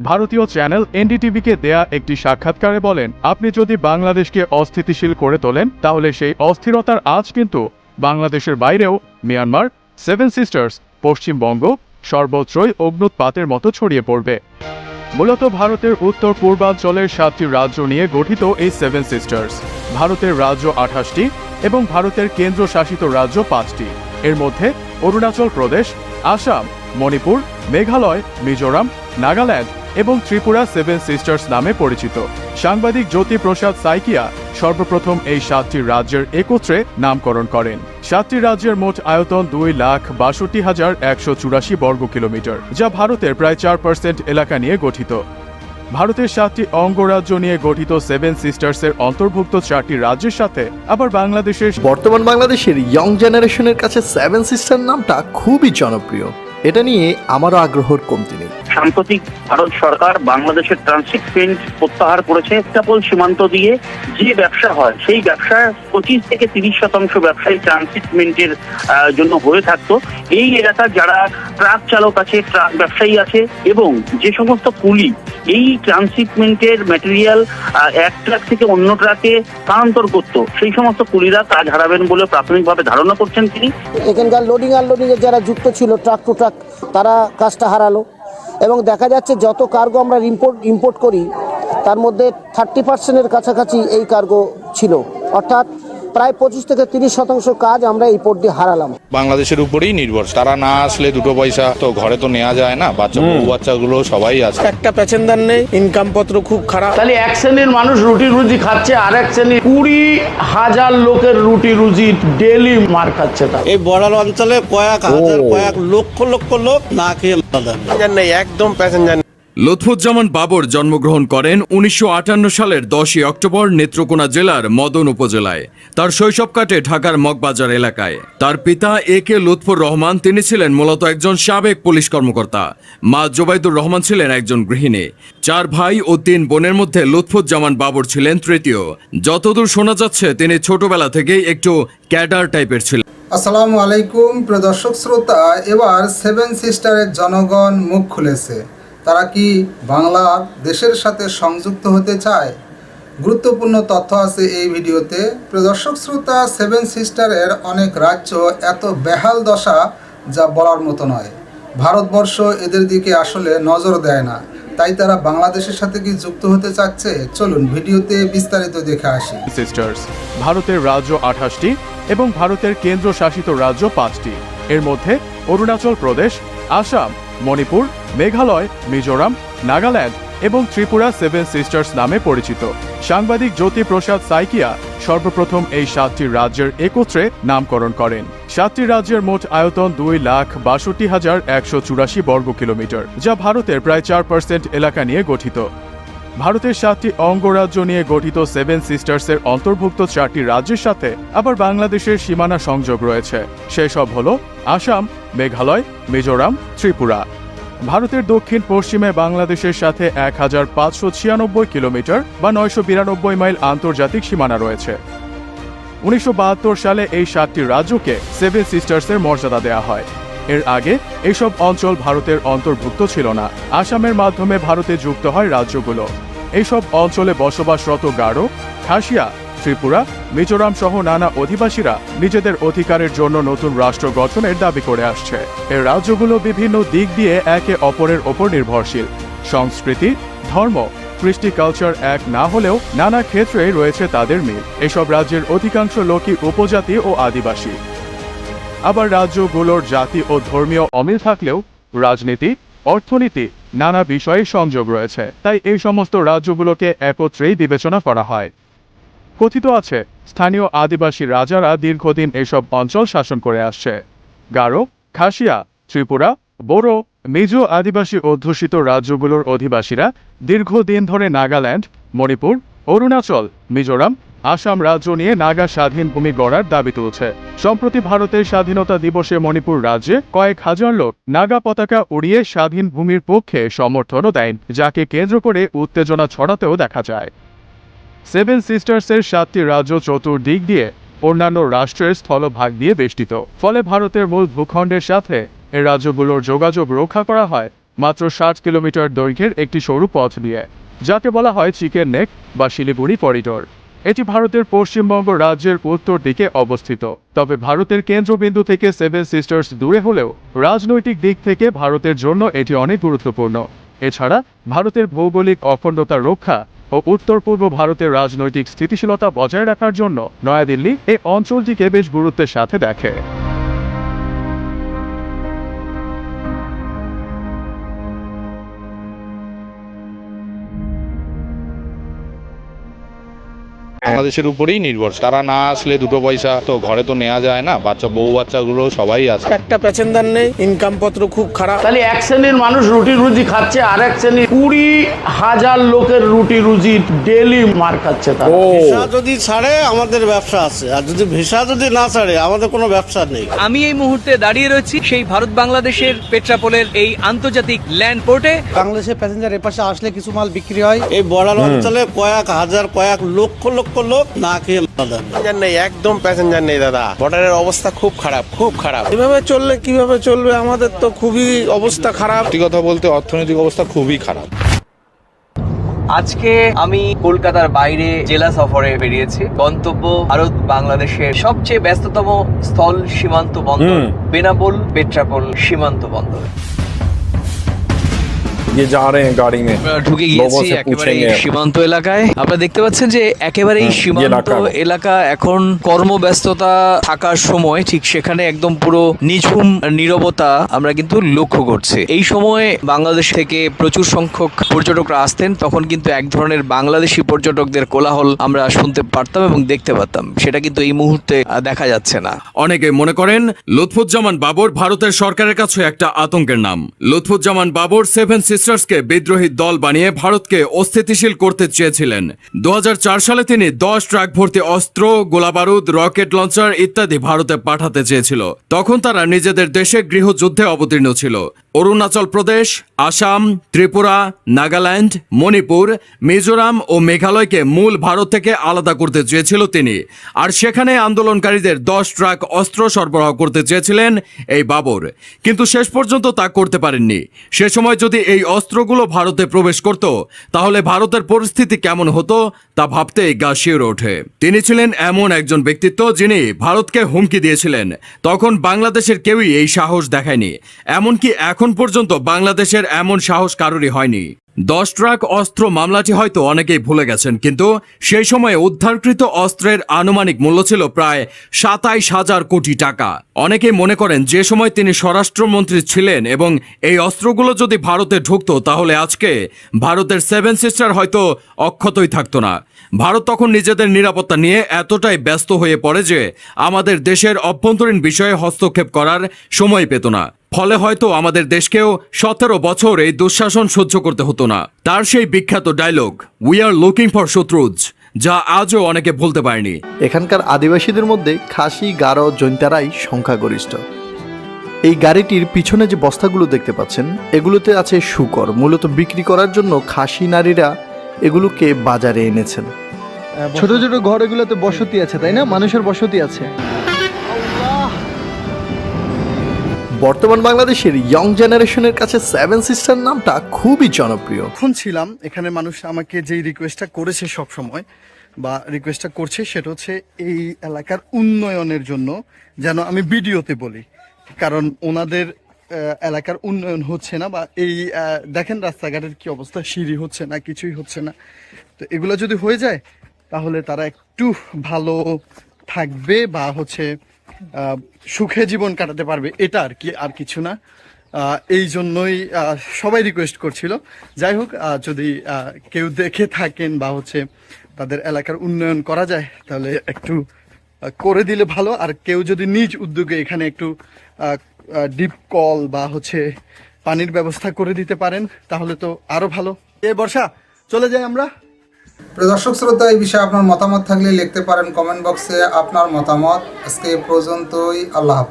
ভারতীয় চ্যানেল এনডিটিভিকে দেয়া একটি সাক্ষাৎকারে বলেন, আপনি যদি বাংলাদেশকে অস্থিতিশীল করে তোলেন তাহলে সেই অস্থিরতার আজ কিন্তু বাংলাদেশের বাইরেও মিয়ানমার, সেভেন সিস্টার্স, পশ্চিমবঙ্গ সর্বত্রই অগ্নুৎপাতের মতো ছড়িয়ে পড়বে। মূলত ভারতের উত্তর পূর্বাঞ্চলের 7টি রাজ্য নিয়ে গঠিত এই সেভেন সিস্টার্স। ভারতের রাজ্য 28টি এবং ভারতের কেন্দ্রশাসিত রাজ্য 5টি। এর মধ্যে অরুণাচল প্রদেশ, আসাম, মণিপুর, মেঘালয়, মিজোরাম, নাগাল্যান্ড এবং ত্রিপুরা সেভেন সিস্টার্স নামে পরিচিত। সাংবাদিক জ্যোতি প্রসাদ সাইকিয়া সর্বপ্রথম এই 7টি রাজ্যের একত্রে নামকরণ করেন। 7টি রাজ্যের মোট আয়তন 2,62,184 বর্গ কিলোমিটার, যা ভারতের প্রায় 4% এলাকা নিয়ে গঠিত। ভারতের 7টি অঙ্গরাজ্য নিয়ে গঠিত সেভেন সিস্টার্সের অন্তর্ভুক্ত 4টি রাজ্যের সাথে আবার বাংলাদেশের বর্তমান বাংলাদেশের ইয়ং জেনারেশনের কাছে সেভেন সিস্টার নামটা খুবই জনপ্রিয়। এটা নিয়ে আমারও আগ্রহের কমতি নেই। সাম্প্রতিক ভারত সরকার বাংলাদেশের ট্রানশিপমেন্ট প্রত্যাহার করেছে। কেবল সীমান্ত দিয়ে যে ব্যবসা হয় সেই ব্যবসার 25 থেকে 30% ব্যবসায়ী ট্রানশিপমেন্টের জন্য হয়ে থাকতো। এই এলাকার যারা ট্রাক চালক আছে, ট্রাক ব্যবসায়ী আছে এবং যে সমস্ত কুলি এই ট্রানশিপমেন্টের ম্যাটেরিয়াল এক ট্রাক থেকে অন্য ট্রাকে স্থানান্তর করত, সেই সমস্ত কুলিরা কাজ হারাবেন বলে প্রাথমিকভাবে ধারণা করছেন তিনি। এখানকার লোডিং আনলোডিং এর যারা যুক্ত ছিল ট্রাক টু ট্রাক, তারা কাজটা হারালো এবং দেখা যাচ্ছে যত কার্গো আমরা ইম্পোর্ট করি তার মধ্যে 30%-এর কাছাকাছি এই কার্গো ছিল, অর্থাৎ প্রায় 25 থেকে 30% কাজ আমরা এই পোর্ট দিয়ে হারালাম। বাংলাদেশের উপরেই নির্ভর, তারা না আসলে দুটো পয়সা তো ঘরে তো নেওয়া যায় না, বাচ্চাগুলো সবাই আছে। একটা প্যাসেঞ্জার নেই, ইনকাম পত্র খুব খারাপ। তাহলে এক শ্রেণীর মানুষ রুটি রুজি খাচ্ছে, আর এক শ্রেণীর 20,000 লোকের রুটি রুজি ডেলি মার খাচ্ছে। এই বর্ডার অঞ্চলে কয়েক হাজার কয়েক লক্ষ লক্ষ লোক না খেয়ে নেই, একদম প্যাসেঞ্জার। লুৎফুজ্জামান বাবর জন্মগ্রহণ করেন 1958 সালের 10 অক্টোবর নেত্রকোনা জেলার মদন উপজেলায়। তার শৈশব কাটে ঢাকার মগবাজার এলাকায়। তার পিতা এ.কে. লুৎফুর রহমান, তিনি ছিলেন মূলত একজন সাবেক পুলিশ কর্মকর্তা। মা জোবাইদুর রহমান ছিলেন একজন গৃহিণী। 4 ভাই ও 3 বোনের মধ্যে লুৎফুজ্জামান বাবর ছিলেন তৃতীয়। যতদূর শোনা যাচ্ছে তিনি ছোটবেলা থেকেই একটু ক্যাডার টাইপের ছিলেন। আসসালামু আলাইকুম প্রিয় দর্শক শ্রোতা, এবার সেভেন সিস্টারের জনগণ মুখ খুলেছে। তারা কি বাংলাদেশের সাথে সংযুক্ত হতে চায়? গুরুত্বপূর্ণ তথ্য আছে এই ভিডিওতে। প্রিয় দর্শক শ্রোতা, সেভেন সিস্টারের অনেক রাজ্য এত বেহাল দশা যা বলার মতো নয়। ভারতবর্ষ এদের দিকে আসলে নজর দেয় না, তাই তারা বাংলাদেশের সাথে কি যুক্ত হতে চাচ্ছে? চলুন ভিডিওতে বিস্তারিত দেখে আসি। সিস্টার্স। ভারতের রাজ্য 28টি এবং ভারতের কেন্দ্রশাসিত রাজ্য 5টি। এর মধ্যে অরুণাচল প্রদেশ, আসাম, মণিপুর, মেঘালয়, মিজোরাম, নাগাল্যান্ড এবং ত্রিপুরা সেভেন সিস্টার্স নামে পরিচিত। সাংবাদিক জ্যোতি প্রসাদ সাইকিয়া সর্বপ্রথম এই 7টি রাজ্যের একত্রে নামকরণ করেন। 7টি রাজ্যের মোট আয়তন 2,62,184 বর্গ কিলোমিটার, যা ভারতের প্রায় 4% এলাকা নিয়ে গঠিত। ভারতের 7টি অঙ্গরাজ্য নিয়ে গঠিত সেভেন সিস্টার্সের অন্তর্ভুক্ত 4টি রাজ্যের সাথে আবার বাংলাদেশের সীমানা সংযোগ রয়েছে। সেসব হল আসাম, মেঘালয়, মিজোরাম, ত্রিপুরা। ভারতের দক্ষিণ পশ্চিমে বাংলাদেশের সাথে 1,596 কিলোমিটার বা 992 মাইল আন্তর্জাতিক সীমানা রয়েছে। 1972 সালে এই 7টি রাজ্যকে সেভেন সিস্টার্সের মর্যাদা দেওয়া হয়। এর আগে এইসব অঞ্চল ভারতের অন্তর্ভুক্ত ছিল না। আসামের মাধ্যমে ভারতে যুক্ত হয় রাজ্যগুলো। এইসব অঞ্চলে বসবাসরত গারো, খাসিয়া, ত্রিপুরা, মিজোরাম সহ নানা অধিবাসীরা নিজেদের অধিকারের জন্য নতুন রাষ্ট্র গঠনের দাবি করে আসছে। এই রাজ্যগুলো বিভিন্ন দিক দিয়ে একে অপরের ওপর নির্ভরশীল। সংস্কৃতি, ধর্ম, কৃষ্টি কালচার এক না হলেও নানা ক্ষেত্রে রয়েছে তাদের মিল। এসব রাজ্যের অধিকাংশ লোকই উপজাতি ও আদিবাসী। আবার রাজ্যগুলোর জাতি ও ধর্মীয় অমিল থাকলেও রাজনীতি, অর্থনীতি নানা বিষয়ে সংযোগ রয়েছে। তাই এই সমস্ত রাজ্যগুলোকে একত্রেই বিবেচনা করা হয়। কথিত আছে, স্থানীয় আদিবাসী রাজারা দীর্ঘদিন এসব অঞ্চল শাসন করে আসছে। গারো, খাসিয়া, ত্রিপুরা, বোরো, মিজো আদিবাসী অধ্যুষিত রাজ্যগুলোর অধিবাসীরা দীর্ঘদিন ধরে নাগাল্যান্ড, মণিপুর, অরুণাচল, মিজোরাম, আসাম রাজ্য নিয়ে নাগা স্বাধীন ভূমি গড়ার দাবি তুলছে। সম্প্রতি ভারতের স্বাধীনতা দিবসে মণিপুর রাজ্যে কয়েক হাজার লোক নাগা পতাকা উড়িয়ে স্বাধীন ভূমির পক্ষে সমর্থনও দেন, যাকে কেন্দ্র করে উত্তেজনা ছড়াতেও দেখা যায়। সেভেন সিস্টার্সের 7টি রাজ্য চতুর্দিক দিয়ে অন্যান্য রাষ্ট্রের স্থলভাগ দিয়ে বেষ্টিত। ফলে ভারতের মূল ভূখণ্ডের সাথে এই রাজ্যগুলোর যোগাযোগ রক্ষা করা হয় মাত্র 60 কিলোমিটার দৈর্ঘ্যের একটি সরু পথ দিয়ে, যাকে বলা হয় চিকেন নেক বা শিলিগুড়ি করিডোর। এটি ভারতের পশ্চিমবঙ্গ রাজ্যের উত্তর দিকে অবস্থিত। তবে ভারতের কেন্দ্রবিন্দু থেকে সেভেন সিস্টার্স দূরে হলেও রাজনৈতিক দিক থেকে ভারতের জন্য এটি অনেক গুরুত্বপূর্ণ। এছাড়া ভারতের ভৌগোলিক অখণ্ডতা রক্ষা ও উত্তর পূর্ব ভারতের রাজনৈতিক স্থিতিশীলতা বজায় রাখার জন্য নয়াদিল্লি এই অঞ্চলটিকে বেশ গুরুত্বের সাথে দেখে। বাংলাদেশের উপরেই নির্ভর, তারা না আসলে দুটো পয়সা তো ঘরে তো নেওয়া যায় না, বউ বাচ্চাগুলো সবাই আছে। একটা প্যাসেঞ্জার নেই, ইনকাম পত্র খুব খারাপ। তাহলে এক শ্রেণীর মানুষ রুটি রুজি খাচ্ছে, আর এক শ্রেণীর 20,000 লোকের রুটি রুজি ডেলি মার খাচ্ছে। তারা ভিসা যদি ছাড়ে আমাদের ব্যবসা আছে, আর যদি ভিসা যদি না ছাড়ে আমাদের কোনো ব্যবসা নেই। আমি এই মুহূর্তে দাঁড়িয়ে রয়েছি সেই ভারত বাংলাদেশের পেট্রাপোলের এই আন্তর্জাতিক ল্যান্ড পোর্টে। বাংলাদেশের প্যাসেঞ্জার এপাশে আসলে কিছু মাল বিক্রি হয়। এই বর্ডার অঞ্চলে কয়েক হাজার কয়েক লক্ষ লক্ষ লোক না খেয়ে প্যাসেঞ্জার নেই, একদম প্যাসেঞ্জার নেই দাদা। বর্ডারের অবস্থা খুব খারাপ, খুব খারাপ। এভাবে চললে কিভাবে চলবে? আমাদের তো খুবই অবস্থা খারাপ। সত্যি কথা বলতে অর্থনৈতিক অবস্থা খুবই খারাপ। আজকে আমি কলকাতার বাইরে জেলা সফরে বেরিয়েছি। গন্তব্য ভারত বাংলাদেশের সবচেয়ে ব্যস্ততম স্থল সীমান্ত বন্দর বেনাপোল পেট্রাপোল সীমান্ত বন্দর। ঢুকে গিয়েছি একেবারে সীমান্ত এলাকায়। আপনারা দেখতে পাচ্ছেন যে একেবারে এই সীমান্ত এলাকা এখন কর্মব্যস্ততা থাকার সময় ঠিক সেখানে একদম পুরো নিঝুম নীরবতা আমরা কিন্তু লক্ষ্য করছি। এই সময় বাংলাদেশ থেকে প্রচুর সংখ্যক পর্যটকরা আসতেন, তখন কিন্তু এক ধরনের বাংলাদেশি পর্যটকদের কোলাহল আমরা শুনতে পারতাম এবং দেখতে পারতাম। সেটা কিন্তু এই মুহূর্তে দেখা যাচ্ছে না। অনেকে মনে করেন লুৎফুজ্জামান বাবর ভারতের সরকারের কাছে একটা আতঙ্কের নাম। লুৎফুজ্জামান বাবর সেভেন সিস্টার্সকে বিদ্রোহী দল বানিয়ে ভারতকে অস্থিতিশীল করতে চেয়েছিলেন। 2004 সালে তিনি 10 ট্রাক ভর্তি অস্ত্র, গোলাবারুদ, রকেট লঞ্চার ইত্যাদি ভারতে পাঠাতে চেয়েছিল। তখন তারা নিজেদের দেশে গৃহযুদ্ধে অবতীর্ণ ছিল। অরুণাচল প্রদেশ, আসাম, ত্রিপুরা, নাগাল্যান্ড, মণিপুর, মিজোরাম ও মেঘালয়কে মূল ভারত থেকে আলাদা করতে চেয়েছিল তিনি। আর সেখানে আন্দোলনকারীদের 10 ট্রাক অস্ত্র সরবরাহ করতে চেয়েছিলেন এই বাবর, কিন্তু শেষ পর্যন্ত তা করতে পারেননি। সে সময় যদি এই অস্ত্রগুলো ভারতে প্রবেশ করত তাহলে ভারতের পরিস্থিতি কেমন হতো তা ভাবতেই গা শিউরে ওঠে। তিনি ছিলেন এমন একজন ব্যক্তিত্ব যিনি ভারতকে হুমকি দিয়েছিলেন। তখন বাংলাদেশের কেউই এই সাহস দেখায়নি, এমনকি এখন পর্যন্ত বাংলাদেশের এমন সাহস কারোরই হয়নি। 10 ট্রাক অস্ত্র মামলাটি হয়তো অনেকেই ভুলে গেছেন, কিন্তু সেই সময়ে উদ্ধারকৃত অস্ত্রের আনুমানিক মূল্য ছিল প্রায় 27,000 কোটি টাকা। অনেকেই মনে করেন যে সময় তিনি স্বরাষ্ট্রমন্ত্রী ছিলেন এবং এই অস্ত্রগুলো যদি ভারতে ঢুকতো তাহলে আজকে ভারতের সেভেন সিস্টার হয়তো অক্ষতই থাকতো না। ভারত তখন নিজেদের নিরাপত্তা নিয়ে এতটাই ব্যস্ত হয়ে পড়ে যে আমাদের দেশের অভ্যন্তরীণ বিষয়ে হস্তক্ষেপ করার সময় পেত না। ফলে হয়তো আমাদের দেশকেও 17 বছর এই দুঃশাসন সহ্য করতে হতো না। তার সেই বিখ্যাত dialogue we are looking for শত্রুজ, যা আজও অনেকে ভুলতে পারেনি। এখানকার আদিবাসীদের মধ্যে খাসি, গারো, জৈন্তারাই সংখ্যাগরিষ্ঠ। এই গাড়িটির পিছনে যে বস্তাগুলো দেখতে পাচ্ছেন এগুলোতে আছে শূকর, মূলত বিক্রি করার জন্য খাসি নারীরা এগুলোকে বাজারে এনেছেন। ছোট ছোট ঘর, এগুলোতে বসতি আছে, তাই না? মানুষের বসতি আছে। বর্তমান বাংলাদেশের ইয়ং জেনারেশনের কাছে সেভেন সিস্টার নামটা খুবই জনপ্রিয়। এখন ছিলাম এখানে, মানুষ আমাকে যেই রিকোয়েস্টটা করেছে সব সময় বা রিকোয়েস্টটা করছে সেটা হচ্ছে এই এলাকার উন্নয়নের জন্য যেন আমি ভিডিওতে বলি, কারণ ওনাদের এলাকার উন্নয়ন হচ্ছে না। বা এই দেখেন রাস্তাঘাটের কি অবস্থা, সিঁড়ি হচ্ছে না, কিছুই হচ্ছে না। তো এগুলো যদি হয়ে যায় তাহলে তারা একটু ভালো থাকবে বা হচ্ছে সুখে জীবন কাটাতে পারবে, এটা আর কি, আর কিছু না। এই জন্যই সবাই রিকোয়েস্ট করছিল। যাই হোক, যদি কেউ দেখে থাকেন বা হচ্ছে তাদের এলাকার উন্নয়ন করা যায় তাহলে একটু করে দিলে ভালো। আর কেউ যদি নিজ উদ্যোগে এখানে একটু ডিপ কল বা হচ্ছে পানির ব্যবস্থা করে দিতে পারেন তাহলে তো আরও ভালো। বর্ষা, চলে যাই আমরা। দর্শক শ্রোতা, এই বিষয়ে আপনার মতামত থাকলে লিখতে পারেন কমেন্ট বক্সে আপনার মতামত। আজকে এ পর্যন্তই। আল্লাহ হাফেজ।